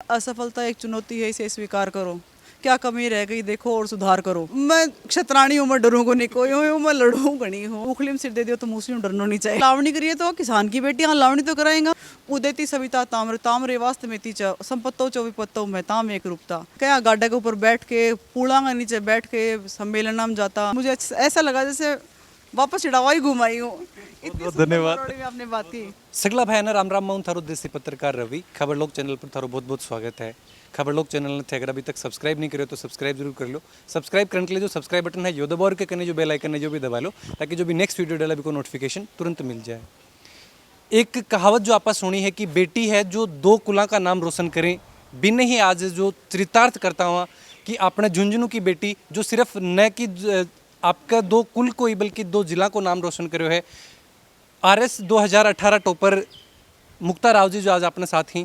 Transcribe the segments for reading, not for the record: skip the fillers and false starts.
असफलता एक चुनौती है, इसे स्वीकार करो। क्या कमी रह गई देखो और सुधार करो। मैं क्षत्राणी हूँ, मैं डरूँ को नहीं, कोई हूँ मैं लड़ूँ को नहीं हूँ। उखली में सिर दे दियो तो मुस्लिम डरना नहीं चाहिए। लावणी करिए तो किसान की बेटी, हाँ लावणी तो कराएंगा। उदेती सविता ताम्र ताम्रे वास्तमेती च संपत्तो चो विपत्तो में ताम एक रूपता। क्या गाड्डा के ऊपर बैठ के पूड़ा के नीचे बैठ के सम्मेलन में जाता, मुझे ऐसा लगा जैसे वापस चिड़ावा ही घुमाई हूँ। बहुत धन्यवाद। में आपने बात की। सगला भाईना राम राम मैं थारो देसी पत्रकार रवि। खबर लोक चैनल पर थारो बहुत बहुत स्वागत है। खबर लोक चैनल ने अगर अभी तक सब्सक्राइब नहीं करे तो सब्सक्राइब जरूर कर लो। सब्सक्राइब करने के लिए जो सब्सक्राइब बटन है यो दबाओ और के कने जो बेल आइकन है जो भी दबा लो, ताकि जो भी नेक्स्ट वीडियो डाला भी को नोटिफिकेशन तुरंत मिल जाए। एक कहावत जो आपा सुनी है कि बेटी है जो दो कुला का नाम रोशन करें, बिन ही आज जो चरितार्थ करता हुआ कि आपने झुंझुनू की बेटी जो सिर्फ न कि आपका दो कुल को ही बल्कि दो जिला को नाम रोशन करो है। RS 2018 टॉपर मुक्ता राव जी जो आज अपने साथ ही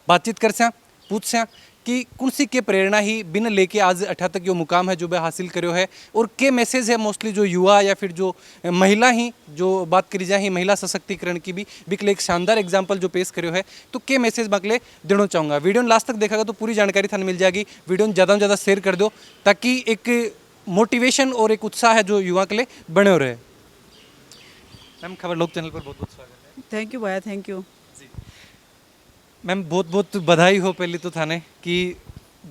बातचीत कर सं पूछ सं कि कौन सी के प्रेरणा ही बिन लेके आज 18 तक जो मुकाम है जो वह हासिल करो है, और के मैसेज है मोस्टली जो युवा या फिर जो महिला ही जो बात करी जाए ही महिला सशक्तिकरण की भी बिकले एक शानदार एग्जाम्पल जो पेश करो है, तो के मैसेज बकले देना चाहूँगा। वीडियो लास्ट तक देखागा तो पूरी जानकारी थाने मिल जाएगी। वीडियो ज़्यादा से ज़्यादा शेयर कर दो ताकि एक मोटिवेशन और एक उत्साह है जो युवा के लिए बने रहे। मैम खबर लोक चैनल पर बहुत बहुत स्वागत है। थैंक यू भैया, थैंक यू। मैम बहुत बहुत बधाई हो पहले तो थाने कि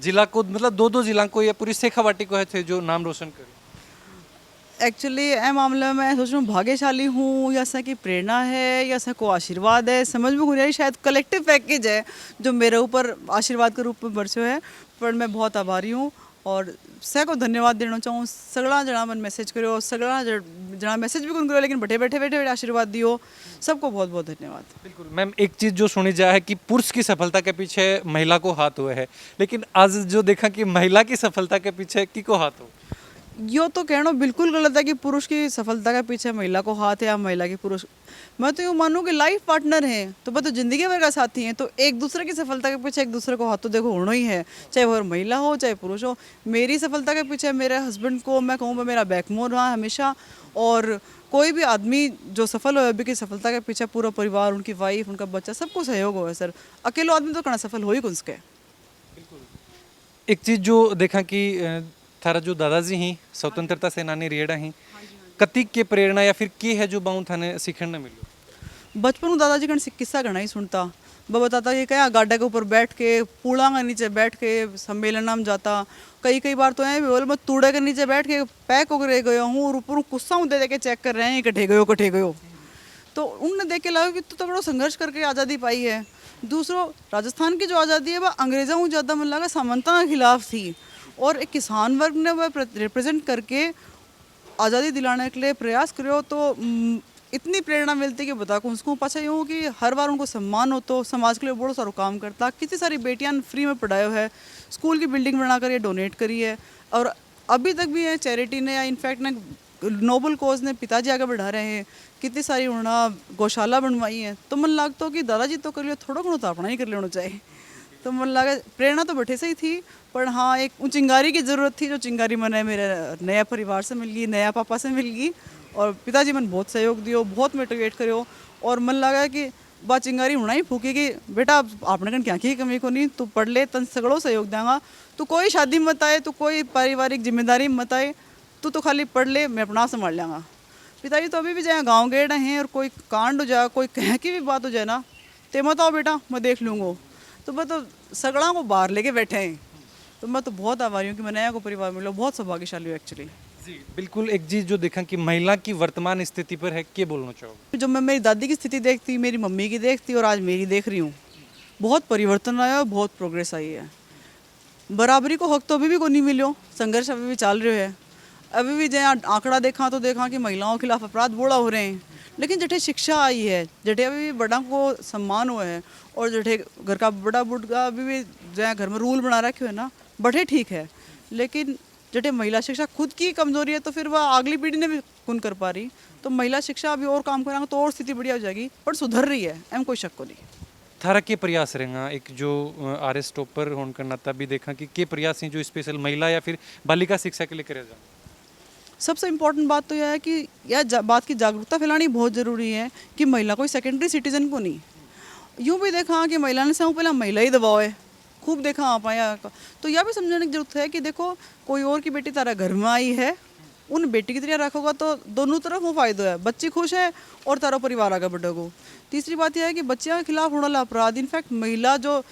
जिला को मतलब दो जिला को या पूरी शेखावाटी को है थे जो नाम रोशन करे। एक्चुअली ए मामले में मैं सोच रहा हूँ भाग्यशाली हूँ या ऐसा की प्रेरणा है या ऐसा को आशीर्वाद है, समझ में नहीं आई। शायद कलेक्टिव पैकेज है जो मेरे ऊपर आशीर्वाद के रूप में बरसो है। पर मैं बहुत आभारी हूँ और सह को धन्यवाद देना चाहूँ। सगड़ा जना मन मैसेज करो, सगड़ा जना मैसेज भी कौन करो, लेकिन बैठे बैठे बैठे बैठे आशीर्वाद दियो, सबको बहुत बहुत धन्यवाद। बिल्कुल मैम, एक चीज़ जो सुनी जाए है कि पुरुष की सफलता के पीछे महिला को हाथ हुए है, लेकिन आज जो देखा कि महिला की सफलता के पीछे की को हाथ हो, यो तो कहना बिल्कुल गलत है कि पुरुष की सफलता के पीछे महिला को हाथ है या महिला की पुरुष। मैं तो यूँ मानूँ कि लाइफ पार्टनर है तो मैं तो जिंदगी भर का साथी हैं, तो एक दूसरे की सफलता के पीछे एक दूसरे को हाथ तो देखो होना ही है, चाहे वो महिला हो चाहे पुरुष हो। मेरी सफलता के पीछे मेरे हस्बैंड को मैं कहूँ मेरा बैकबोन रहा हमेशा। और कोई भी आदमी जो सफल हो अभी की सफलता के पीछे पूरा परिवार, उनकी वाइफ, उनका बच्चा, सबको सहयोग हो है सर। अकेलो आदमी तो कहाँ सफल हो ही कुछ के। एक चीज़ जो देखा कि थारा जो दादाजी ही स्वतंत्रता सेनानी रेड़ा ही कतिक के प्रेरणा या फिर की है जो बाऊ थाने सीखने न मिलो। बचपन में दादाजी का किस्सा घना ही सुनता। वो बताता ये क्या गाड्डा के ऊपर बैठ के पूड़ा के नीचे बैठ के सम्मेलन में जाता। कई कई बार तो है बोल मैं तूड़े के नीचे बैठ के पैक होकर रह गया हूँ और ऊपर गुस्सा हूँ दे के चेक कर रहे हैं कटे गयो। तो उनने देख के लगा कि तू तो बड़ा संघर्ष करके आज़ादी पाई है। दूसरों राजस्थान की जो आज़ादी है वह अंग्रेज़ों को ज़्यादा मन लगा सामंता के खिलाफ थी, और एक किसान वर्ग ने वह रिप्रेजेंट करके आज़ादी दिलाने के लिए प्रयास करो। तो इतनी प्रेरणा मिलती कि बता को उसको पाछा यूँ कि हर बार उनको सम्मान हो तो समाज के लिए बहुत सारा काम करता। कितनी सारी बेटियां फ्री में पढ़ाया है, स्कूल की बिल्डिंग बनाकर ये डोनेट करी है, और अभी तक भी है चैरिटी ने या इनफैक्ट ने नोबल कोज ने पिताजी आगे बढ़ा रहे हैं। कितनी सारी उन्होंने गौशाला बनवाई है। तो मन लगता हो कि दादाजी तो कर लियो, थोड़ा घणो तो अपना ही कर लेना चाहिए। तो मन लगा प्रेरणा तो बैठे से ही थी, पर हाँ एक चिंगारी की ज़रूरत थी, जो चिंगारी मैंने मेरे नया परिवार से मिल गई, नया पापा से मिल गई। और पिताजी मैंने बहुत सहयोग दियो, बहुत मोटिवेट करो, और मन लगा कि बात चिंगारी होना ही फूकी कि बेटा आपने कन क्या की कमी को नहीं, तू पढ़ ले, तन सगड़ों सहयोग देंगा। तू कोई शादी मत आए, तू कोई पारिवारिक जिम्मेदारी मत आए, तू तो खाली पढ़ ले, मैं अपना संभाल लेंगा। पिताजी तो अभी भी जाए गाँव गेड़ हैं, और कोई कांड हो जाए, कोई कह की भी बात हो जाए ना, ते मत आओ बेटा मैं देख लूँगा। तो मैं तो सगड़ा को बाहर लेके बैठे हैं। तो मैं तो बहुत आभारी हूँ कि मैं नया को परिवार मिला, बहुत सौभाग्यशाली हूँ एक्चुअली। जी बिल्कुल, एक चीज़ जो देखा कि महिला की वर्तमान स्थिति पर है क्या बोलना चाहोगे। जब मैं मेरी दादी की स्थिति देखती, मेरी मम्मी की देखती और आज मेरी देख रही हूँ, बहुत परिवर्तन आया, बहुत प्रोग्रेस आई है। बराबरी को हक तो अभी भी को नहीं मिलो, संघर्ष अभी भी चल रहे है। अभी भी जहाँ आंकड़ा देखा तो देखा कि महिलाओं के खिलाफ अपराध बोड़ा हो रहे हैं, लेकिन जठे शिक्षा आई है, जठे अभी भी बड़ा को सम्मान हुआ है, और जठे घर का बड़ा बुढ़ा अभी भी जहाँ घर में रूल बना रखे हो है ना, बड़े ठीक है। लेकिन जटे महिला शिक्षा खुद की कमजोरी है तो फिर वह अगली पीढ़ी ने भी कौन कर पा रही। तो महिला शिक्षा अभी और काम करेंगे तो और स्थिति बढ़िया हो जाएगी, पर सुधर रही है, एम कोई शक को नहीं। थारा के प्रयास रहेगा एक जो RS टॉपर होने का नाता भी देखा कि के प्रयास हैं जो स्पेशल महिला या फिर बालिका शिक्षा के लिए करे जाए। सबसे इम्पोर्टेंट बात तो यह है कि यह बात की जागरूकता फैलानी बहुत ज़रूरी है कि महिला कोई सेकेंडरी सिटीजन को नहीं। यूँ भी देखा कि महिला ने से पहले महिला ही दबाव है, खूब देखा आप आया। तो यह भी समझने की जरूरत है कि देखो कोई और की बेटी तारा घर में आई है, उन बेटी की तरह रखोगा तो दोनों तरफ वो फायदा है, बच्ची खुश है और तारा परिवार आगे बढ़ेगा। तीसरी बात यह है कि बच्चियों के खिलाफ होने वाला अपराध, इनफैक्ट महिला जो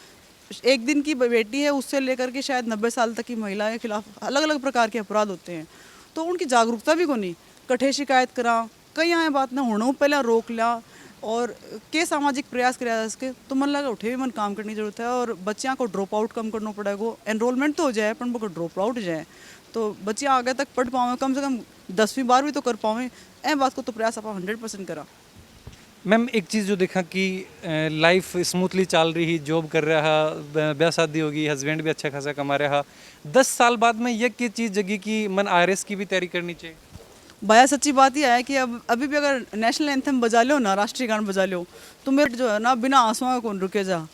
एक दिन की बेटी है उससे लेकर के शायद 90 साल तक की महिला के खिलाफ अलग अलग प्रकार के अपराध होते हैं। तो उनकी जागरूकता भी को नहीं, कठे शिकायत करा कई आए बात ना होना पहले रोक लिया और के सामाजिक प्रयास कराया जा सके तो मन लगा उठे भी मन काम करने की जरूरत है। और बच्चियाँ को ड्रॉप आउट कम करना पड़ेगा, एनरोलमेंट तो हो जाए पर उनको ड्रॉप आउट हो जाए तो बच्चियाँ आगे तक पढ़ पावें, कम से कम 10वीं 12वीं तो कर पावें। ए बात को तो प्रयास आप 100% करा। मैम एक चीज़ जो देखा कि लाइफ स्मूथली चल रही, जॉब कर रहा, ब्याह शादी होगी, हस्बैंड भी अच्छा खासा कमा रहा, 10 साल बाद में ये की चीज़ जगी कि मन आरएस की भी तैयारी करनी चाहिए। भैया सच्ची बात यह है कि अब अभी भी अगर नेशनल एंथम बजा लो ना, राष्ट्रीय गान बजा लो, तो मेरे जो है ना बिना आंसुओं कौन रुके जा,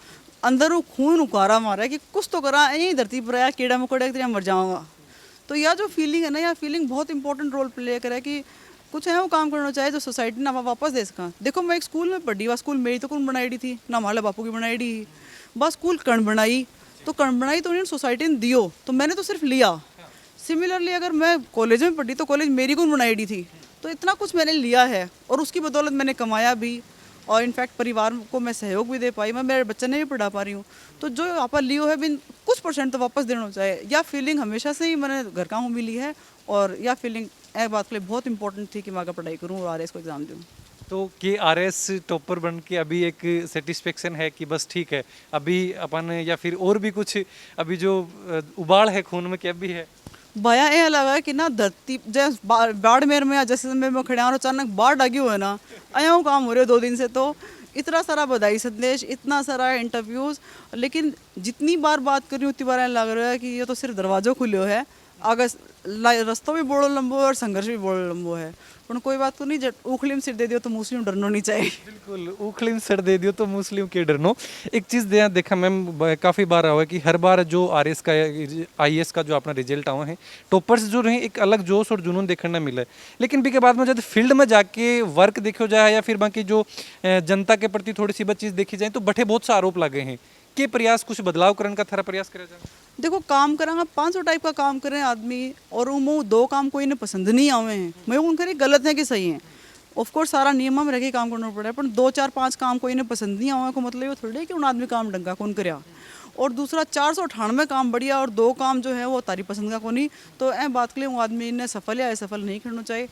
अंदर वो खून उकारा मारा है कि कुछ तो करा, यही धरती पर आया कीड़ा मकोड़ा की तरह मर जाऊंगा। तो यह जो फीलिंग है ना, यह फीलिंग बहुत इंपॉर्टेंट रोल प्ले करे कि कुछ है वो काम करना चाहिए जो सोसाइटी ना वापस दे सका। देखो मैं एक स्कूल में पढ़ी, वह स्कूल मेरी तो कौन बनाई थी ना, हमारे बापू की बनाई थी, बस स्कूल कण बनाई तो कण बनाई तो उन्हें सोसाइटी ने दियो तो मैंने तो सिर्फ लिया। सिमिलरली अगर मैं कॉलेज में पढ़ी तो कॉलेज मेरी कौन बनाई थी, तो इतना कुछ मैंने लिया है और उसकी बदौलत मैंने कमाया भी और इनफैक्ट परिवार को मैं सहयोग भी दे पाई, मैं मेरे बच्चे ने भी पढ़ा पा रही हूँ। तो जो आप लियो है बिन कुछ परसेंट तो वापस देना चाहिए। या फीलिंग हमेशा से ही मैंने घर का हूँ मिली है और यह फीलिंग ए बात के लिए बहुत इंपॉर्टेंट थी कि मैं आगे पढ़ाई करूँ और आरएस को एग्ज़ाम दूँ। तो कि आरएस टॉपर बन के अभी एक सेटिस्फेक्शन है कि बस ठीक है अभी अपन, या फिर और भी कुछ अभी जो उबाल है खून में क्या भी है? भया ये लगा है कि ना धरती जैसे बाड़मेर में या जैसलमेर में खड़े और अचानक बाढ़ लगी हुई है ना, आया हूँ काम हो रहे 2 दिन से, तो इतना सारा बधाई संदेश, इतना सारा इंटरव्यूज, लेकिन जितनी बार बात करी उतनी बार ऐसा लग रहा है कि ये तो सिर्फ दरवाजो खुलो है, आगे रास्तों भी बड़ो लंबो है और संघर्ष भी बड़ो लंबो है। पर कोई बात तो नहीं, जब उखलीम सिर दे दियो तो मुस्लिम डरनो नहीं चाहिए। बिल्कुल, उखलिम सर दे दियो तो मुस्लिम के डरनो। एक चीज़ देखा मैम, काफ़ी बार हुआ है कि हर बार जो आरएस का आईएएस का जो अपना रिजल्ट आवा है, टॉपर्स जो रहे एक अलग जोश और जुनून देखने मिला है, लेकिन भी के बाद में जब फील्ड में जाके वर्क देखो जाए या फिर बाकी जो जनता के प्रति थोड़ी सी चीज़ देखी जाए तो बड़े बहुत से आरोप लगे हैं कि प्रयास कुछ बदलाव करने का थारा प्रयास करा जाए। देखो काम करांगा 500 टाइप का काम करें आदमी और वो 2 काम कोई ने पसंद नहीं आवे हैं, मैं उनके गलत है कि सही है। ऑफ कोर्स सारा नियम में रह के काम करना पड़े, पर 2 4 5 काम कोई ने पसंद नहीं आवे को मतलब ये थोड़ी है कि उन आदमी काम ढंगा कौन करया। और दूसरा 498 काम बढ़िया और 2 काम जो है वो तारी पसंद का को नहीं, तो ए बात के लिए वो आदमी ने सफल या असफल नहीं करना चाहिए।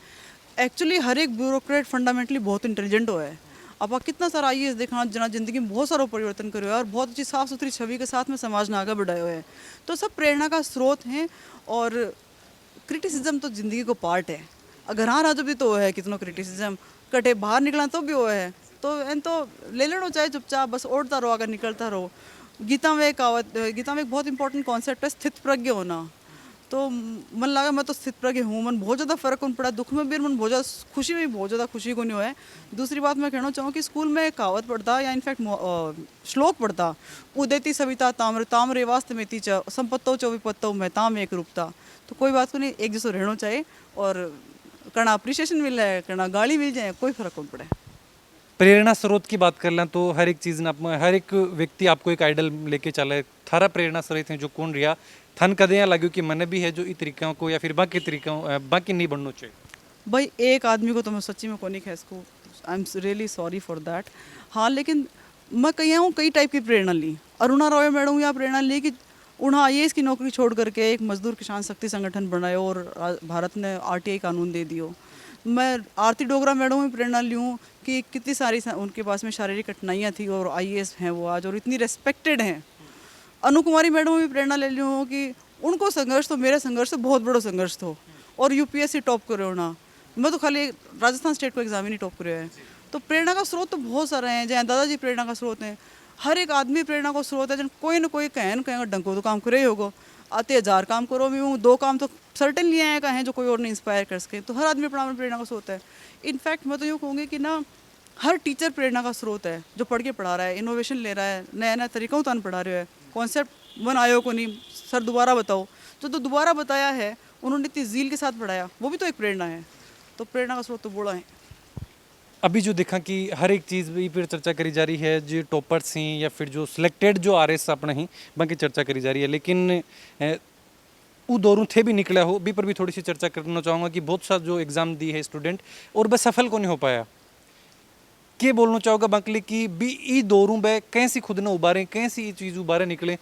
एक्चुअली हर एक ब्यूरोक्रेट फंडामेंटली बहुत इंटेलिजेंट हो है। अब आप कितना सारा आईएएस देखना जना जिंदगी में बहुत सारा परिवर्तन करे और बहुत अच्छी साफ सुथरी छवि के साथ में समाज ने आगे बढ़ाए हुए हैं, तो सब प्रेरणा का स्रोत हैं। और क्रिटिसिज्म तो जिंदगी को पार्ट है, अगर हाँ राजो भी तो है कितना क्रिटिसिज्म कटे बाहर निकला तो भी वो है, तो इन तो ले लेना चाहिए चुपचाप, बस ओढ़ता रहो अगर निकलता रहो। गीता में एक बहुत इंपॉर्टेंट कॉन्सेप्ट है स्थित प्रज्ञ होना, तो मन लगा मैं तो स्थित प्रज्ञ हूँ, मन बहुत ज़्यादा फर्क उन पड़ा, दुख में भी मन बहुत ज़्यादा, खुशी में भी बहुत ज़्यादा खुशी को नहीं हुआ है। दूसरी बात मैं कहना चाहूँ कि स्कूल में एक कहावत पढ़ता या इनफैक्ट श्लोक पढ़ता, उदेति सविता ताम्र ताम्रे वास्तमेति च संपत्तो च विपत्तो में ताम एक रूपता। तो कोई बात को नहीं, एक जैसे रहना चाहिए और कणा अप्रिशिएशन मिल जाए कणा गाली मिल जाए कोई फर्क नहीं पड़े। प्रेरणा स्रोत की बात कर लें तो हर एक चीज़ ना, हर एक व्यक्ति आपको एक आइडल लेके चला है, थारा प्रेरणा स्रोत है जो कौन रिया थन कदे यहाँ लगे कि मैंने भी है जो इ तरीकों को या फिर बाकी तरीकों बाकी नहीं बनना चाहिए। भाई एक आदमी को तो मैं सच्ची में कोनी खैस को, I am really sorry for that. हाँ लेकिन मैं कई टाइप की प्रेरणा ली। अरुणा रॉय मैडम या प्रेरणा ली कि उन्हें आईएएस की नौकरी छोड़ करके एक मजदूर किसान शक्ति संगठन बनाया और भारत ने आरटीआई कानून दे दियो। मैं आरती डोगरा मैडम में प्रेरणा ली हूँ कि कितनी सारी उनके पास में शारीरिक कठिनाइयाँ थी और आईएएस हैं वो आज और इतनी रेस्पेक्टेड हैं। अनु कुमारी मैडम में भी प्रेरणा ले ली हूँ कि उनको संघर्ष तो मेरे संघर्ष से बहुत बड़ा संघर्ष था और यूपीएससी टॉप करे होना, मैं तो खाली राजस्थान स्टेट को एग्जाम ही नहीं टॉप करे है। तो प्रेरणा का स्रोत तो बहुत सारे हैं, जहाँ दादाजी प्रेरणा का स्रोत हैं, हर एक आदमी प्रेरणा का स्रोत है। जब कोई ना कोई कहें कहेंगे डंको तो काम करे ही होगा, आते 1000 काम करो भी हूँ 2 काम तो सर्टेनली आए कहें जो कोई और नहीं इंस्पायर कर सके, तो हर आदमी अपना प्रेरणा का स्रोत है। इनफैक्ट मैं तो यूँ कहूँगी कि ना हर टीचर प्रेरणा का स्रोत है, जो पढ़ के पढ़ा रहा है, इनोवेशन ले रहा है, नया नया तरीक़ों तो पढ़ा रहे है, कॉन्सेप्ट मन आयो को नहीं सर दोबारा बताओ, तो दोबारा बताया है उन्होंने इतनी जील के साथ पढ़ाया, वो भी तो एक प्रेरणा है। तो प्रेरणा का स्रोत तो बड़ा है। अभी जो देखा कि हर एक चीज़ भी फिर चर्चा करी जा रही है, जो टॉपर्स हैं या फिर जो सिलेक्टेड जो आरएस अपना ही बाकी चर्चा करी जा रही है, लेकिन वो दौरों थे भी निकला हो भी पर भी थोड़ी सी चर्चा करना चाहूँगा कि बहुत सा जो एग्ज़ाम दी है स्टूडेंट और बस सफल को नहीं हो पाया। के बोलना चाहोगा बाकली कि भी ई दौरों बे कैसी खुद ने उबारे कैसी चीज़ उबारे निकले।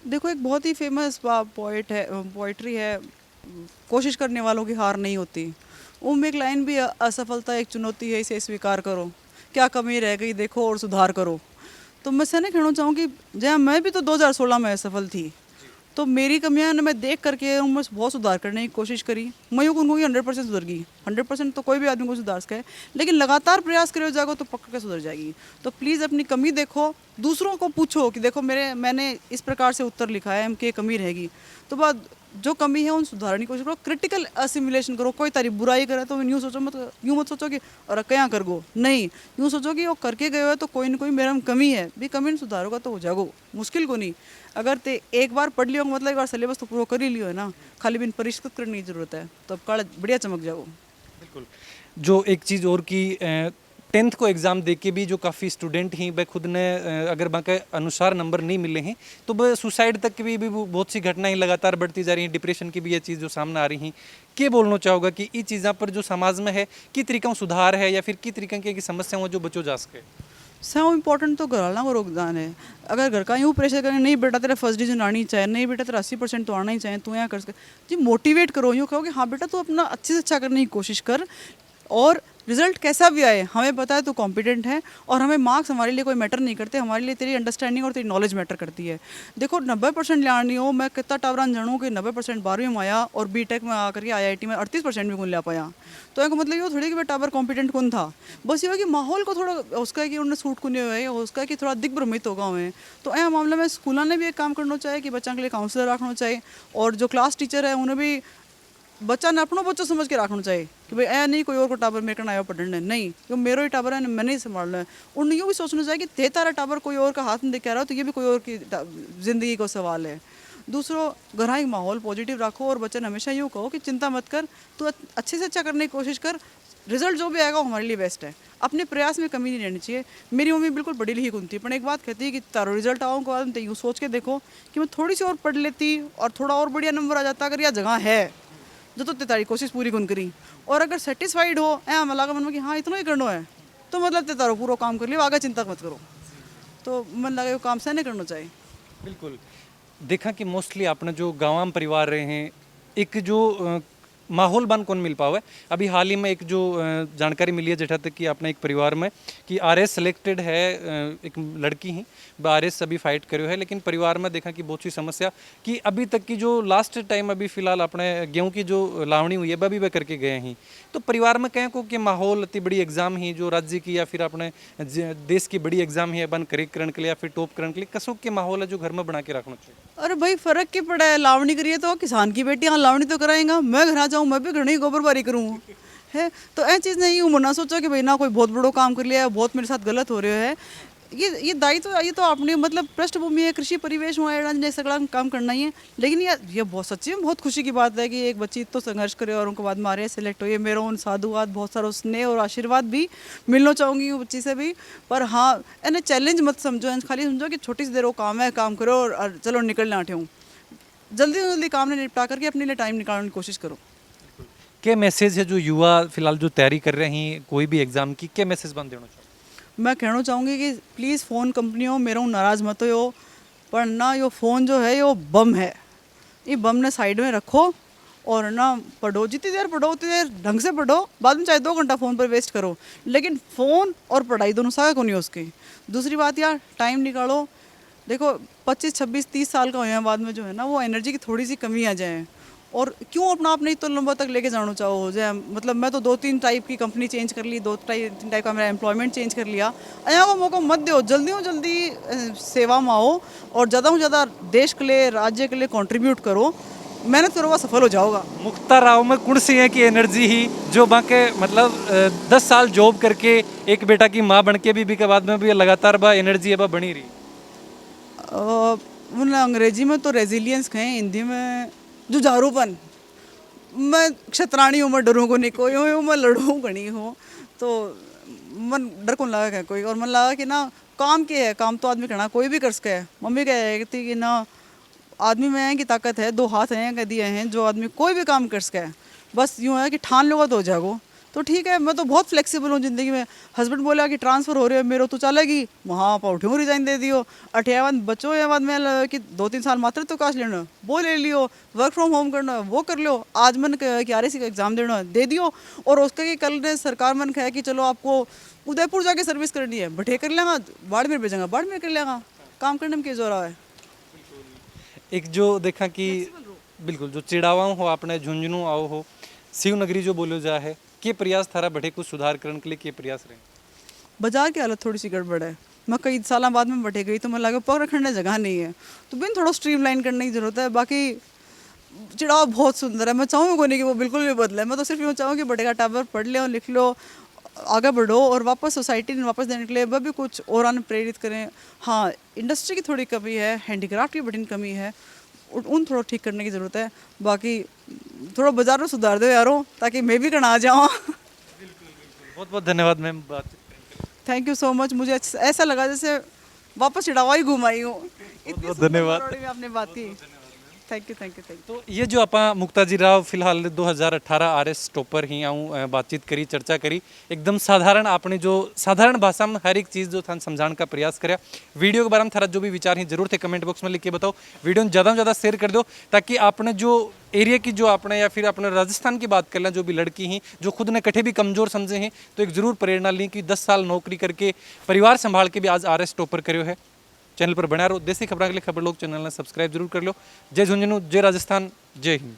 देखो एक बहुत ही फेमस पोइट है, पोइट्री है, कोशिश करने वालों की हार नहीं होती। उनमें एक लाइन भी है, असफलता एक चुनौती है, इसे स्वीकार करो, क्या कमी रह गई देखो और सुधार करो। तो मैं से नहीं कहना चाहूँ कि जहाँ मैं भी तो 2016 में असफल थी, तो मेरी कमियां मैं देख करके उनमें बहुत सुधार करने की कोशिश करी। मैं यूँ कहूँगी 100% सुधर गई। 100% तो कोई भी आदमी को सुधार सके, लेकिन लगातार प्रयास करे जाएगा तो पक्का सुधर जाएगी। तो प्लीज़ अपनी कमी देखो, दूसरों को पूछो कि देखो मैंने इस प्रकार से उत्तर लिखा है, कि कमी रहेगी, तो बाद जो कमी है उन सुधारने की कोशिश करो। क्रिटिकल असिमुलेशन करो। कोई तारी बुराई करे तो यूँ सोचो मत, यूँ मत सोचो कि और क्या कर गो, नहीं, यूँ सोचो कि वो करके गए हो तो कोई ना कोई मेरा में कमी है, भी कमी ने सुधारोगा तो हो जाएगो। मुश्किल को नहीं, अगर ते एक बार पढ़ लियो मतलब एक बार सिलेबस तो पूरा कर ही लियो है ना, खाली बिन परिष्कृत करने की जरूरत है, तो अब काला बढ़िया चमक जाओ। बिल्कुल। जो एक चीज़ और की 10th को एग्ज़ाम दे के भी जो काफ़ी स्टूडेंट ही वह खुद ने अगर बाके अनुसार नंबर नहीं मिले हैं तो वह सुसाइड तक की भी बहुत सी घटनाएं लगातार बढ़ती जा रही हैं। डिप्रेशन की भी ये चीज़ जो सामने आ रही हैं, के बोलना चाहोगा कि ये चीज़ों पर जो समाज में है कि तरीका सुधार है या फिर की तरीके की समस्याओं जो बचो जा सके। सब इम्पोर्टेंट तो घर वालों को योगदान है। अगर घर का यूँ प्रेशर करें, नहीं बेटा तेरा फर्स्ट डिवीजन आनी चाहिए, नहीं बेटा तेरा 80% तो आना ही चाहिए, तू यहाँ कर सके जी, मोटिवेट करो, यूँ कहो कि हाँ बेटा तू अपना अच्छे से अच्छा करने की कोशिश कर, और रिजल्ट कैसा भी आए हमें पता है तू कॉम्पिटेंट है, और हमें मार्क्स हमारे लिए कोई मैटर नहीं करते, हमारे लिए तेरी अंडरस्टैंडिंग और तेरी नॉलेज मैटर करती है। देखो 90% लानी हो, मैं कितना टावरान जानूँ कि 90% 12वीं में आया और बीटेक में आकर के IIT में 38% भी कौन ले पाया, तो एक मतलब ये थोड़ी कि मैं टावर कॉम्पिटेंट कौन था, बस ये हो कि माहौल को थोड़ा उसका है कि उन्हें सूट को नहीं हुए, उसका है कि थोड़ा दिग्भ्रमित होगा हुए। तो यह मामले में स्कूलों ने भी एक काम करना चाहिए कि बच्चों के लिए काउंसलर रखना चाहिए, और जो क्लास टीचर है उन्हें भी बच्चा ने अपना बच्चा समझ के रखना चाहिए कि भाई ऐ नहीं कोई और को टाबर मेरे को आया पढ़ने, नहीं क्यों मेरा ही टाबर है, मैंने ही संभालना है। उन्हें यूँ भी सोचना चाहिए कि ते तारा टाबर कोई और का हाथ में देख रहा हो तो ये भी कोई और की ज़िंदगी का सवाल है। दूसरों, घर का माहौल पॉजिटिव रखो, और बच्चे ने हमेशा यूँ कहो कि चिंता मत कर, तू अच्छे से अच्छा करने की कोशिश कर, रिजल्ट जो भी आएगा वो हमारे लिए बेस्ट है। अपने प्रयास में कमी नहीं रहनी चाहिए। मेरी मम्मी बिल्कुल बड़ी लिखी गुन थी, पर एक बात कहती है कि तारो रिजल्ट आओ को तो यूँ सोच के देखो कि मैं थोड़ी सी और पढ़ लेती और थोड़ा और बढ़िया नंबर आ जाता, अगर यह जगह है जो तो तारी कोशिश पूरी गुन करी, और अगर सेटिस्फाइड हो ऐ मला का मन में कि हाँ इतना ही करना है, तो मतलब ते तारो पूरा काम कर लियो, आगे चिंता मत करो, तो मन लगे वो काम से नहीं करना चाहिए। बिल्कुल। देखा कि मोस्टली आपने जो गाँव में परिवार रहे हैं, एक जो माहौल बन कौन मिल पावा है। अभी हाल ही में एक जो जानकारी मिली है जेठा तक कि आपने एक परिवार में कि आरएस सिलेक्टेड है, एक लड़की ही आरएस अभी फाइट करो है, लेकिन परिवार में देखा कि बहुत सी समस्या कि अभी तक की जो लास्ट टाइम अभी फिलहाल अपने गेहूं की जो लावणी हुई है वह भी वह करके गए हैं। तो परिवार में कहें को कि माहौल इतनी बड़ी एग्जाम ही जो राज्य की या फिर अपने देश की बड़ी एग्जाम ही बन करेक्ट के लिए या फिर टॉप करने के लिए कसों के माहौल है जो घर में बना के रखना चाहिए। अरे भाई फर्क क्या पड़ा है, लावणी करिए तो किसान की बेटी हाँ लावणी तो कराएंगा, मैं घर आ जाऊँ मैं भी घर ही गोबर बारी करूँ है, तो ऐसी चीज़ नहीं हूँ ना सोचो कि भाई ना कोई बहुत बड़ो काम कर लिया है, बहुत मेरे साथ गलत हो रहा है। ये दायित्व तो ये तो आपने मतलब पृष्ठभूमि है, कृषि परिवेश हुआ ने सगला काम करना ही है। लेकिन ये बहुत सच्ची में बहुत खुशी की बात है कि एक बच्ची तो संघर्ष करे और उनको बाद मारे सेलेक्ट हो, ये मेरा उन साधुवाद बहुत सारा स्नेह और आशीर्वाद भी मिलना चाहूँगी वो बच्ची से भी। पर हाँ इन्हें चैलेंज मत समझो, खाली समझो कि छोटी सी देर वो काम है, काम करो और चलो निकलना हूँ, जल्दी से जल्दी काम ने निपटा करके अपने लिए टाइम निकालने की कोशिश करो। क्या मैसेज है जो युवा फिलहाल जो तैयारी कर रहे हैं कोई भी एग्जाम की, क्या मैसेज बन देना चाहिए? मैं कहना चाहूँगी कि प्लीज़ फ़ोन कंपनियों मेरा नाराज़ मत हो, पर ना यो फ़ोन जो है यो बम है, ये बम ने साइड में रखो और ना पढ़ो, जितनी देर पढ़ो उतनी देर ढंग से पढ़ो, बाद में चाहे 2 घंटा फ़ोन पर वेस्ट करो, लेकिन फ़ोन और पढ़ाई दोनों साथ को नहीं हो उसकी। दूसरी बात यार टाइम निकालो, देखो 25, 26, 30 साल का हो हैं बाद में जो है ना वो एनर्जी की थोड़ी सी कमी आ जाए, और क्यों अपना आप नहीं तो लंबा तक लेके जाना चाहो जाए। मतलब मैं तो 2-3 टाइप की कंपनी चेंज कर ली, 2-3 टाइप का मेरा एम्प्लॉयमेंट चेंज कर लिया। यहाँ को मौका मत दो, जल्दी हो जल्दी सेवा में आओ और ज़्यादा से ज़्यादा देश के लिए राज्य के लिए कंट्रीब्यूट करो, मेहनत करोगा सफल हो जाओगा। मुख्तार राव में कौन सी है कि एनर्जी ही जो बाके मतलब 10 साल जॉब करके एक बेटा की माँ बन के भी के बाद में भी लगातार बा एनर्जी है बा बनी रही। अंग्रेजी में तो रेजिलियंस कहें, हिंदी में जुझारूपन। मैं क्षत्राणी हूँ, मैं डरूँ को नहीं, कोई हूँ मैं लड़ूँ घनी हूँ, तो मन डर को लगा है कोई, और मन लगा कि ना काम के है, काम तो आदमी करना कोई भी कर सके है। मम्मी कहती कि ना आदमी में की ताकत है, दो हाथ हैं कह दिए हैं, जो आदमी कोई भी काम कर सके है, बस यूँ है कि ठान लोगा तो हो जाएगो। तो ठीक है, मैं तो बहुत फ्लेक्सिबल हूँ ज़िंदगी में। हस्बैंड बोला कि ट्रांसफ़र हो रहे हो मेरे तो चलेगी, वहाँ पर उठ्यूँ रिजाइन दे दियो। अठे बच्चों या बाद में कि 2-3 साल मात्र तो काश लेना वो ले लियो, वर्क फ्रॉम होम करना वो कर लो, आज मन कि RSC का एग्ज़ाम देना दे दियो। और उसका कि कल ने सरकार मन कहा कि चलो आपको उदयपुर जाके सर्विस करनी है, बठे कर लेगा, बाड़मेर भेजेंगे बाड़मेर कर लेगा, काम करने में क्या जोर है। एक जो देखा कि बिल्कुल जो चिड़ावा हो आपने झुंझुनू आओ हो शिवनगरी जो बोलो जा है के प्रयास थारा बढ़े कुछ सुधार करने के लिए के प्रयास रहे? बाजार की हालत थोड़ी सी गड़बड़ है। मैं कई साल बाद में बटे गई तो मैं लगा पग रखने जगह नहीं है, तो बिन थोड़ा स्ट्रीमलाइन करने की जरूरत है। बाकी चिड़ाव बहुत सुंदर है, मैं चाहूँगी को नहीं कि वो बिल्कुल भी बदले। मैं तो सिर्फ यूँ चाहूँ कि बटेगा टाबर पढ़ लो, लिख लो, आगे बढ़ो और वापस सोसाइटी में वापस देने के लिए वह भी कुछ और आने प्रेरित करें। हाँ, इंडस्ट्री की थोड़ी कमी है, हैंडीक्राफ्ट की बड़ी कमी है, उन थोड़ा ठीक करने की ज़रूरत है। बाकी थोड़ा बाजार में सुधार दो यारों, ताकि मैं भी करना आ जाऊँ। बहुत बहुत धन्यवाद मैम बातचीत करने के लिए। Thank you so much. मुझे ऐसा लगा जैसे वापस चिड़ावा ही घुमाई हूँ। इतनी बहुत सुंदर धन्यवाद। मेलोडी में आपने बात की। Thank you thank you thank you. तो ये जो आपा मुक्ताजी राव फिलहाल 2018 RS टॉपर ही आऊँ बातचीत करी चर्चा करी एकदम साधारण आपने जो साधारण भाषा में हर एक चीज़ जो था समझाने का प्रयास कराया। वीडियो के बारे में थारा जो भी विचार हैं जरूर थे कमेंट बॉक्स में लिख के बताओ। वीडियो ज़्यादा से ज़्यादा शेयर कर दो ताकि आपने जो एरिया की जो आपने या फिर अपने राजस्थान की बात कर लें, जो भी लड़की हैं जो खुद ने कटे भी कमज़ोर समझे हैं तो एक ज़रूर प्रेरणा ली कि 10 साल नौकरी करके परिवार संभाल के भी आज RS टॉपर करो है। चैनल पर बना रहो। देसी खबर के लिए खबर लोग चैनल ने सब्सक्राइब जरूर कर लो। जय झुंझुनू, जय राजस्थान, जय हिंद।